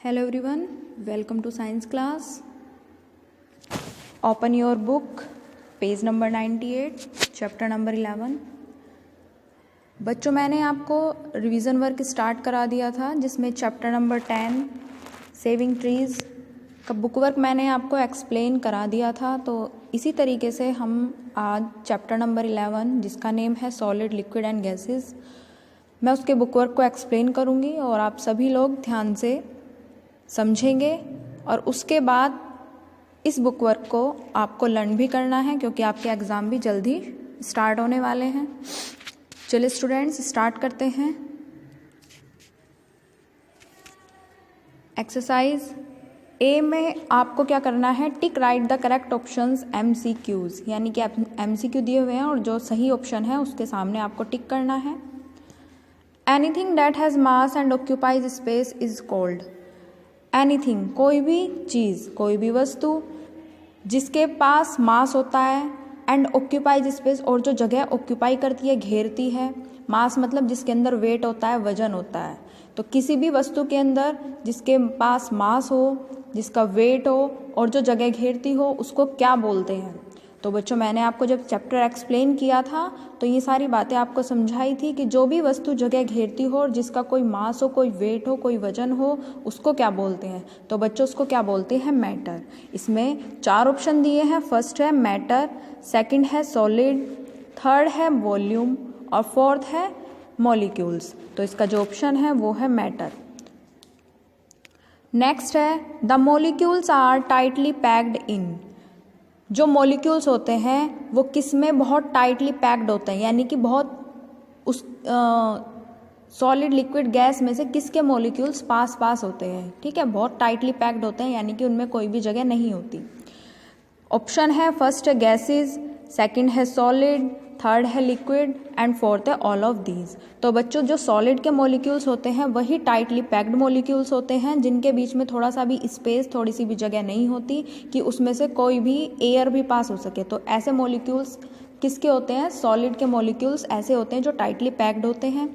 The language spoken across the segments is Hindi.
Hello everyone, welcome to science class. Open your book, page number 98, chapter number 11. बच्चों मैंने आपको रिवीजन वर्क स्टार्ट करा दिया था जिसमें चैप्टर नंबर 10 सेविंग ट्रीज का बुक वर्क मैंने आपको एक्सप्लेन करा दिया था। तो इसी तरीके से हम आज चैप्टर नंबर 11 जिसका नेम है सॉलिड लिक्विड एंड गैसेस, मैं उसके बुक वर्क को एक्सप्लेन करूँगी और आप सभी लोग ध्यान से समझेंगे और उसके बाद इस बुक वर्क को आपको लर्न भी करना है क्योंकि आपके एग्ज़ाम भी जल्दी स्टार्ट होने वाले हैं। चलिए स्टूडेंट्स स्टार्ट करते हैं। एक्सरसाइज ए में आपको क्या करना है, टिक right the correct options MCQs, यानी कि MCQ दिए हुए हैं और जो सही ऑप्शन है उसके सामने आपको टिक करना है। Anything that has mass and occupies space is called. Anything कोई भी चीज़, कोई भी वस्तु जिसके पास मास होता है एंड ऑक्यूपाइज स्पेस और जो जगह ऑक्यूपाई करती है, घेरती है। मास मतलब जिसके अंदर वेट होता है, वजन होता है। तो किसी भी वस्तु के अंदर जिसके पास मास हो, जिसका वेट हो और जो जगह घेरती हो उसको क्या बोलते हैं। तो बच्चों मैंने आपको जब चैप्टर एक्सप्लेन किया था तो ये सारी बातें आपको समझाई थी कि जो भी वस्तु जगह घेरती हो और जिसका कोई मास हो, कोई वेट हो, कोई वजन हो, उसको क्या बोलते हैं। तो बच्चों उसको क्या बोलते हैं, मैटर। इसमें 4 ऑप्शन दिए हैं। फर्स्ट है मैटर, सेकंड है सॉलिड, थर्ड है वॉल्यूम और फोर्थ है मॉलिक्यूल्स। तो इसका जो ऑप्शन है वो है मैटर। नेक्स्ट है the molecules are tightly packed in. जो मॉलिक्यूल्स होते हैं वो किस में बहुत टाइटली पैक्ड होते हैं, यानी कि बहुत उस सॉलिड लिक्विड गैस में से किसके मॉलिक्यूल्स पास पास होते हैं। ठीक है, बहुत टाइटली पैक्ड होते हैं यानी कि उनमें कोई भी जगह नहीं होती। ऑप्शन है फर्स्ट है गैसेस, सेकंड है सॉलिड, थर्ड है लिक्विड एंड फोर्थ है ऑल ऑफ दीज। तो बच्चों जो सॉलिड के मॉलिक्यूल्स होते हैं वही टाइटली पैक्ड मॉलिक्यूल्स होते हैं जिनके बीच में थोड़ा सा भी स्पेस, थोड़ी सी भी जगह नहीं होती कि उसमें से कोई भी एयर भी पास हो सके। तो ऐसे मॉलिक्यूल्स किसके होते हैं, सॉलिड के मॉलिक्यूल्स ऐसे होते हैं जो टाइटली पैक्ड होते हैं।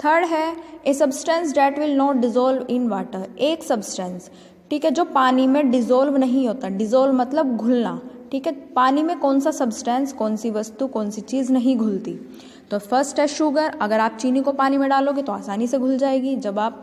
थर्ड है a substance date will not dissolve in water. एक सब्सटेंस, ठीक है, जो पानी में डिजोल्व नहीं होता। डिजोल्व मतलब घुलना। ठीक है, पानी में कौन सा सब्सटेंस, कौन सी वस्तु, कौन सी चीज़ नहीं घुलती। तो फर्स्ट है शुगर। अगर आप चीनी को पानी में डालोगे तो आसानी से घुल जाएगी। जब आप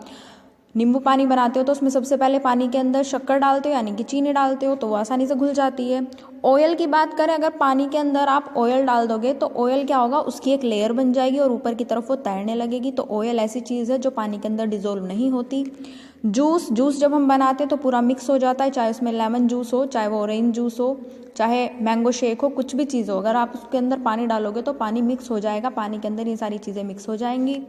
नींबू पानी बनाते हो तो उसमें सबसे पहले पानी के अंदर शक्कर डालते हो यानी कि चीनी डालते हो तो वो आसानी से घुल जाती है। ऑयल की बात करें, अगर पानी के अंदर आप ऑयल डाल दोगे तो ऑयल क्या होगा, उसकी एक लेयर बन जाएगी और ऊपर की तरफ वो तैरने लगेगी। तो ऑयल ऐसी चीज़ है जो पानी के अंदर डिजोल्व नहीं होती। जूस जब हम बनाते हैं तो पूरा मिक्स हो जाता है, चाहे उसमें लेमन जूस हो, चाहे वो ऑरेंज जूस हो, चाहे मैंगो शेक हो, कुछ भी चीज़ हो, अगर आप उसके अंदर पानी डालोगे तो पानी मिक्स हो जाएगा। पानी के अंदर ये सारी चीज़ें मिक्स हो जाएंगी।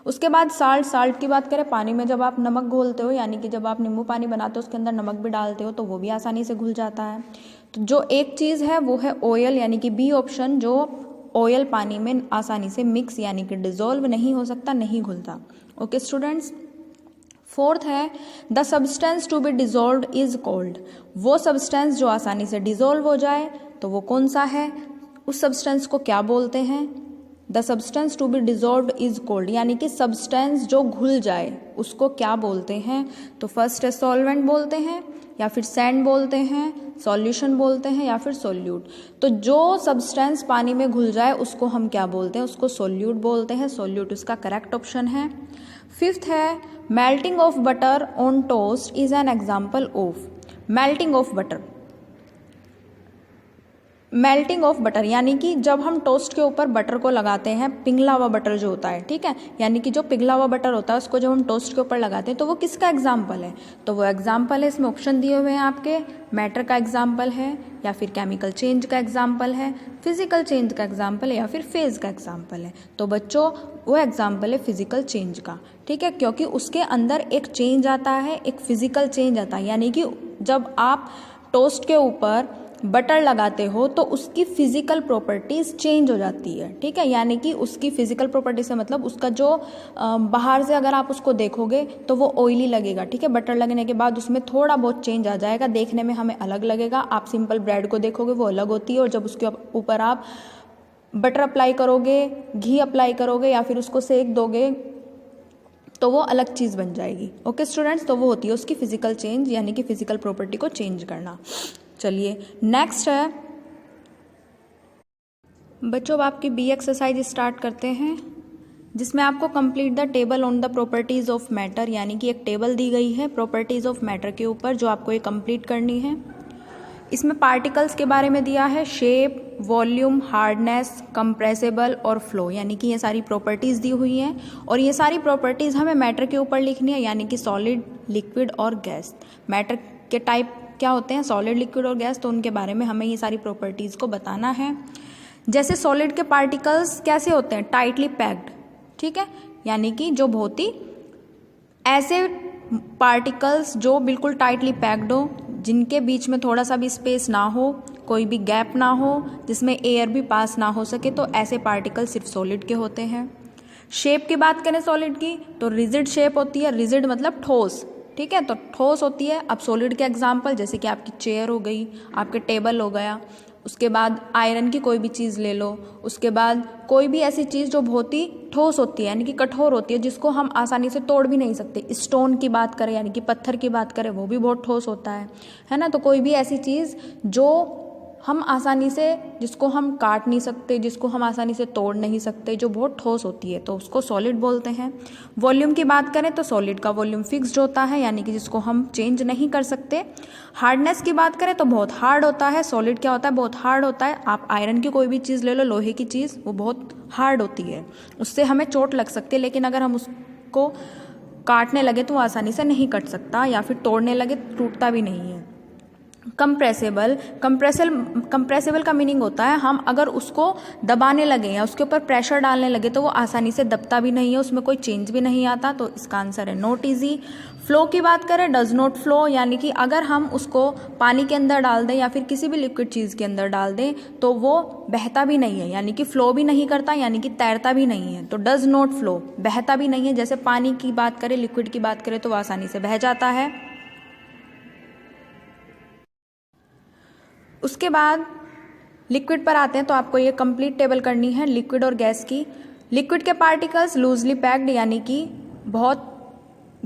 उसके बाद साल्ट की बात करें, पानी में जब आप नमक घोलते हो यानी कि जब आप नींबू पानी बनाते हो उसके अंदर नमक भी डालते हो तो वो भी आसानी से घुल जाता है। तो जो एक चीज़ है वो है ऑयल, यानी कि बी ऑप्शन, जो ऑयल पानी में आसानी से मिक्स यानी कि डिजोल्व नहीं हो सकता, नहीं घुलता। Okay students. फोर्थ है the substance to be dissolve is cold. वो सब्सटेंस जो आसानी से डिजोल्व हो जाए तो वो कौन सा है, उस सब्सटेंस को क्या बोलते हैं। The substance to be dissolve is cold, यानी कि सब्सटेंस जो घुल जाए उसको क्या बोलते हैं। तो फर्स्ट है सॉल्वेंट बोलते हैं या फिर सैंड बोलते हैं, सॉल्यूशन बोलते हैं या फिर सोल्यूट। तो जो सब्सटेंस पानी में घुल जाए उसको हम क्या बोलते हैं, उसको सोल्यूट बोलते हैं। सोल्यूट इसका करेक्ट ऑप्शन है। फिफ्थ है melting of butter on toast is an example of. Melting of butter, melting of butter यानी कि जब हम टोस्ट के ऊपर बटर को लगाते हैं, पिघला हुआ बटर जो होता है, ठीक है, यानी कि जो पिघला हुआ बटर होता है उसको जब हम टोस्ट के ऊपर लगाते हैं तो वो किसका एग्जाम्पल है। तो वो एग्जाम्पल है, इसमें ऑप्शन दिए हुए हैं आपके, मैटर का एग्जाम्पल है या फिर केमिकल चेंज का एग्जाम्पल है, फिजिकल चेंज का एग्जाम्पल है या फिर फेज का एग्जाम्पल है। तो बच्चों वो एग्जाम्पल है फिजिकल चेंज का। ठीक है, क्योंकि उसके अंदर एक चेंज आता है, एक फिजिकल चेंज आता है, यानी कि जब आप टोस्ट के ऊपर बटर लगाते हो तो उसकी फिजिकल प्रॉपर्टीज चेंज हो जाती है। ठीक है, यानी कि उसकी फिजिकल प्रॉपर्टी से मतलब उसका जो बाहर से अगर आप उसको देखोगे तो वो ऑयली लगेगा। ठीक है, बटर लगने के बाद उसमें थोड़ा बहुत चेंज आ जाएगा, देखने में हमें अलग लगेगा। आप सिंपल ब्रेड को देखोगे वो अलग होती है और जब उसके ऊपर आप बटर अप्लाई करोगे, घी अप्लाई करोगे या फिर उसको सेक दोगे तो वो अलग चीज़ बन जाएगी। ओके स्टूडेंट्स, तो वो होती है उसकी फिजिकल चेंज, यानी कि फिजिकल प्रॉपर्टी को चेंज करना। चलिए नेक्स्ट है बच्चों, अब आपकी बी एक्सरसाइज स्टार्ट करते हैं, जिसमें आपको complete the table on the properties of matter, यानी कि एक टेबल दी गई है प्रॉपर्टीज़ ऑफ मैटर के ऊपर, जो आपको ये कंप्लीट करनी है। इसमें पार्टिकल्स के बारे में दिया है, शेप, वॉल्यूम, हार्डनेस, कंप्रेसिबल और फ्लो, यानी कि ये सारी प्रॉपर्टीज़ दी हुई हैं। और ये सारी प्रॉपर्टीज़ हमें मैटर के ऊपर लिखनी है, यानी कि सॉलिड, लिक्विड और गैस। मैटर के टाइप क्या होते हैं, सॉलिड, लिक्विड और गैस, तो उनके बारे में हमें ये सारी प्रॉपर्टीज़ को बताना है। जैसे सॉलिड के पार्टिकल्स कैसे होते हैं, टाइटली पैक्ड, ठीक है, यानी कि जो बहुत ही ऐसे पार्टिकल्स जो बिल्कुल टाइटली पैक्ड हो, जिनके बीच में थोड़ा सा भी स्पेस ना हो, कोई भी गैप ना हो, जिसमें एयर भी पास ना हो सके, तो ऐसे पार्टिकल सिर्फ सॉलिड के होते हैं। शेप की बात करें सॉलिड की, तो रिजिड शेप होती है, रिजिड मतलब ठोस, ठीक है, तो ठोस होती है। अब सॉलिड के एग्जाम्पल जैसे कि आपकी चेयर हो गई, आपके टेबल हो गया, उसके बाद आयरन की कोई भी चीज़ ले लो, उसके बाद कोई भी ऐसी चीज़ जो बहुत ही ठोस होती है, यानी कि कठोर होती है, जिसको हम आसानी से तोड़ भी नहीं सकते। स्टोन की बात करें, यानी कि पत्थर की बात करें, वो भी बहुत ठोस होता है ना। तो कोई भी ऐसी चीज़ जो हम आसानी से, जिसको हम काट नहीं सकते, जिसको हम आसानी से तोड़ नहीं सकते, जो बहुत ठोस होती है, तो उसको सॉलिड बोलते हैं। वॉल्यूम की बात करें तो सॉलिड का वॉल्यूम फिक्स्ड होता है, यानी कि जिसको हम चेंज नहीं कर सकते। हार्डनेस की बात करें तो बहुत हार्ड होता है, सॉलिड क्या होता है, बहुत हार्ड होता है। आप आयरन की कोई भी चीज़ ले लो, लोहे की चीज़, वो बहुत हार्ड होती है, उससे हमें चोट लग सकती है, लेकिन अगर हम उसको काटने लगे तो वो आसानी से नहीं कट सकता, या फिर तोड़ने लगे टूटता भी नहीं है। कंप्रेसिबल का मीनिंग होता है हम अगर उसको दबाने लगे या उसके ऊपर प्रेशर डालने लगे तो वो आसानी से दबता भी नहीं है, उसमें कोई चेंज भी नहीं आता, तो इसका आंसर है नॉट इजी। फ्लो की बात करें, डज नॉट फ्लो, यानी कि अगर हम उसको पानी के अंदर डाल दें या फिर किसी भी लिक्विड चीज़ के अंदर डाल दें तो वो बहता भी नहीं है, यानी कि फ्लो भी नहीं करता, यानी कि तैरता भी नहीं है। तो डज नॉट फ्लो, बहता भी नहीं है। जैसे पानी की बात करें, लिक्विड की बात करें, तो वो आसानी से बह जाता है। उसके बाद लिक्विड पर आते हैं, तो आपको ये कंप्लीट टेबल करनी है लिक्विड और गैस की। लिक्विड के पार्टिकल्स लूजली पैक्ड, यानी कि बहुत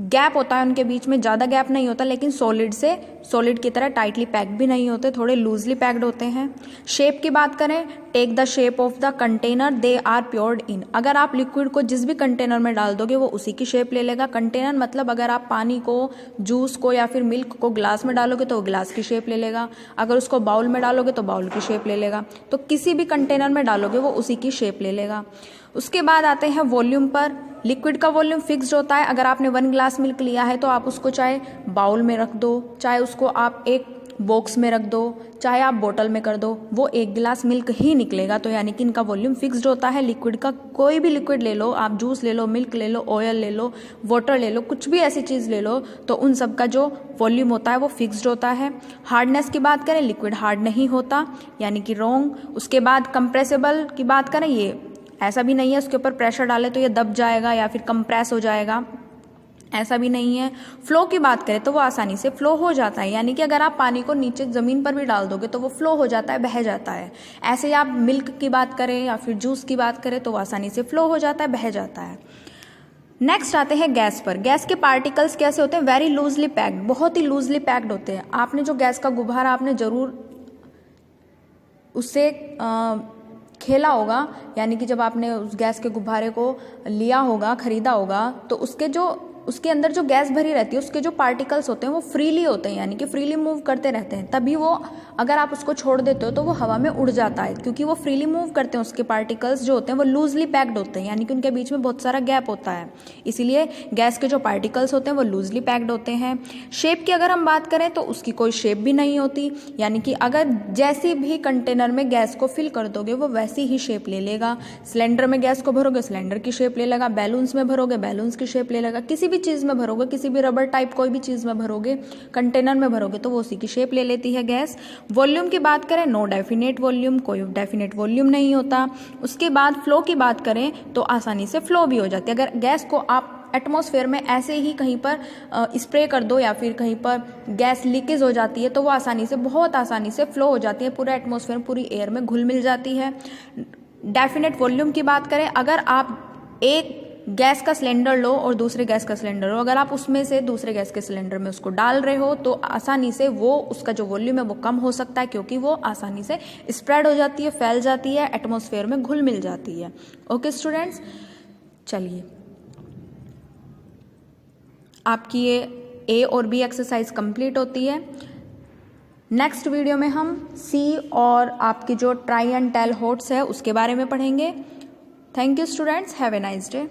गैप होता है उनके बीच में, ज़्यादा गैप नहीं होता, लेकिन सॉलिड की तरह टाइटली पैक्ड भी नहीं होते, थोड़े लूजली पैक्ड होते हैं। शेप की बात करें, take the shape of the container they are poured in, अगर आप लिक्विड को जिस भी कंटेनर में डाल दोगे वो उसी की शेप ले लेगा। कंटेनर मतलब अगर आप पानी को, जूस को या फिर मिल्क को ग्लास में डालोगे तो वो ग्लास की शेप ले लेगा, अगर उसको बाउल में डालोगे तो बाउल की शेप ले लेगा, तो किसी भी कंटेनर में डालोगे वो उसी की शेप ले लेगा। उसके बाद आते हैं वॉल्यूम पर। लिक्विड का वॉल्यूम फिक्स्ड होता है, अगर आपने 1 ग्लास मिल्क लिया है तो आप उसको चाहे बाउल में रख दो, चाहे उसको आप एक बॉक्स में रख दो, चाहे आप बोतल में कर दो, वो 1 गिलास मिल्क ही निकलेगा, तो यानी कि इनका वॉल्यूम फिक्स्ड होता है। लिक्विड का कोई भी लिक्विड ले लो, आप जूस ले लो, मिल्क ले लो, ऑयल ले लो, वाटर ले लो, कुछ भी ऐसी चीज़ ले लो, तो उन सब का जो वॉल्यूम होता है वो फिक्स्ड होता है। हार्डनेस की बात करें, लिक्विड हार्ड नहीं होता, यानी कि रॉन्ग। उसके बाद कंप्रेसिबल की बात करें, ये ऐसा भी नहीं है उसके ऊपर प्रेशर डाले तो ये दब जाएगा या फिर कंप्रेस हो जाएगा, ऐसा भी नहीं है। फ्लो की बात करें तो वो आसानी से फ्लो हो जाता है, यानी कि अगर आप पानी को नीचे ज़मीन पर भी डाल दोगे तो वो फ्लो हो जाता है, बह जाता है। ऐसे ही आप मिल्क की बात करें या फिर जूस की बात करें तो वो आसानी से फ्लो हो जाता है, बह जाता है। नेक्स्ट आते हैं गैस पर। गैस के पार्टिकल्स कैसे होते हैं, वेरी लूजली पैक्ड, बहुत ही लूजली पैक्ड होते हैं। आपने जो गैस का गुब्बारा आपने ज़रूर उससे खेला होगा, यानी कि जब आपने उस गैस के गुब्बारे को लिया होगा, खरीदा होगा, तो उसके अंदर जो गैस भरी रहती है उसके जो पार्टिकल्स होते हैं वो फ्रीली होते हैं, यानी कि फ्रीली मूव करते रहते हैं, तभी वो अगर आप उसको छोड़ देते हो तो वो हवा में उड़ जाता है, क्योंकि वो फ्रीली मूव करते हैं। उसके पार्टिकल्स जो होते हैं वो लूजली पैक्ड होते हैं, यानी कि उनके बीच में बहुत सारा गैप होता है, इसीलिए गैस के जो पार्टिकल्स होते हैं वो लूजली पैक्ड होते हैं। शेप की अगर हम बात करें तो उसकी कोई शेप भी नहीं होती, यानी कि अगर जैसी भी कंटेनर में गैस को फिल कर दोगे वो वैसी ही शेप ले लेगा। सिलेंडर में गैस को भरोगे, सिलेंडर की शेप ले लेगा, बैलून्स में भरोगे, बैलून्स की शेप ले लेगा, किसी भी चीज़ में भरोगे, किसी भी रबर टाइप कोई भी चीज़ में भरोगे, कंटेनर में भरोगे तो वो उसी की शेप ले लेती है गैस। वॉल्यूम की बात करें, नो डेफिनेट वॉल्यूम, कोई डेफिनेट वॉल्यूम नहीं होता। उसके बाद फ्लो की बात करें तो आसानी से फ्लो भी हो जाती है। अगर गैस को आप एटमॉस्फेयर में ऐसे ही कहीं पर स्प्रे कर दो या फिर कहीं पर गैस लीकेज हो जाती है तो वो आसानी से, बहुत आसानी से फ्लो हो जाती है, पूरा एटमॉस्फेयर पूरी एयर में घुल मिल जाती है। डेफिनेट वॉल्यूम की बात करें, अगर आप 1 गैस का सिलेंडर लो और दूसरे गैस का सिलेंडर लो, अगर आप उसमें से दूसरे गैस के सिलेंडर में उसको डाल रहे हो तो आसानी से वो उसका जो वॉल्यूम है वो कम हो सकता है, क्योंकि वो आसानी से स्प्रेड हो जाती है, फैल जाती है, एटमॉस्फेयर में घुल मिल जाती है। ओके स्टूडेंट्स, चलिए आपकी ये ए और बी एक्सरसाइज कंप्लीट होती है। नेक्स्ट वीडियो में हम सी और आपकी जो ट्राई एंड टेल होट्स है उसके बारे में पढ़ेंगे। Thank you students, have a nice day.